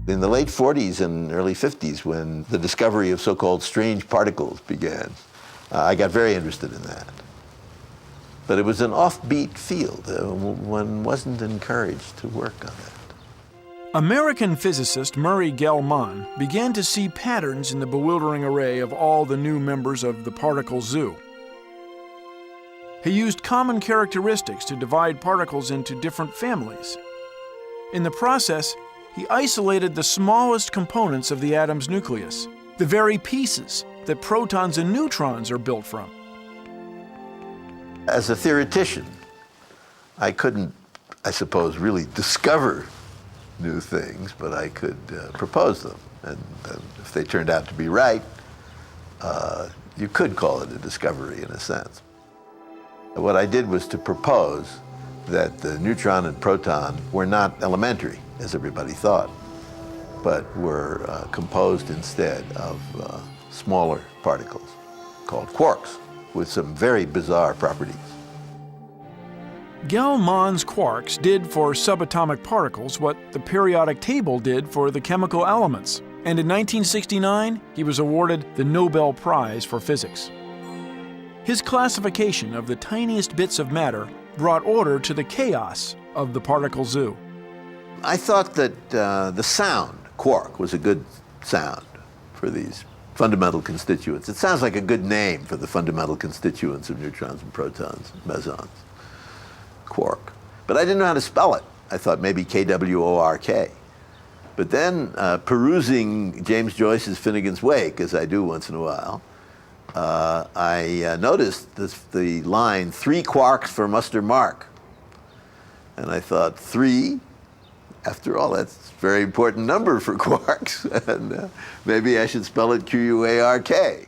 In the late 40s and early 50s, when the discovery of so-called strange particles began, I got very interested in that. But it was an offbeat field. One wasn't encouraged to work on that. American physicist Murray Gell-Mann began to see patterns in the bewildering array of all the new members of the particle zoo. He used common characteristics to divide particles into different families. In the process, he isolated the smallest components of the atom's nucleus, the very pieces that protons and neutrons are built from. As a theoretician, I couldn't, I suppose, really discover new things, but I could propose them. And if they turned out to be right, you could call it a discovery in a sense. What I did was to propose that the neutron and proton were not elementary, as everybody thought, but were composed instead of smaller particles called quarks with some very bizarre properties. Gell-Mann's quarks did for subatomic particles what the periodic table did for the chemical elements, and in 1969 he was awarded the Nobel Prize for Physics. His classification of the tiniest bits of matter brought order to the chaos of the particle zoo. I thought that the sound, quark, was a good sound for these fundamental constituents. It sounds like a good name for the fundamental constituents of neutrons and protons and mesons. Quark. But I didn't know how to spell it. I thought maybe K-W-O-R-K. But then, perusing James Joyce's Finnegan's Wake, as I do once in a while, I noticed the line, 3 quarks for Muster Mark. And I thought, 3? After all, that's a very important number for quarks. And maybe I should spell it Q-U-A-R-K.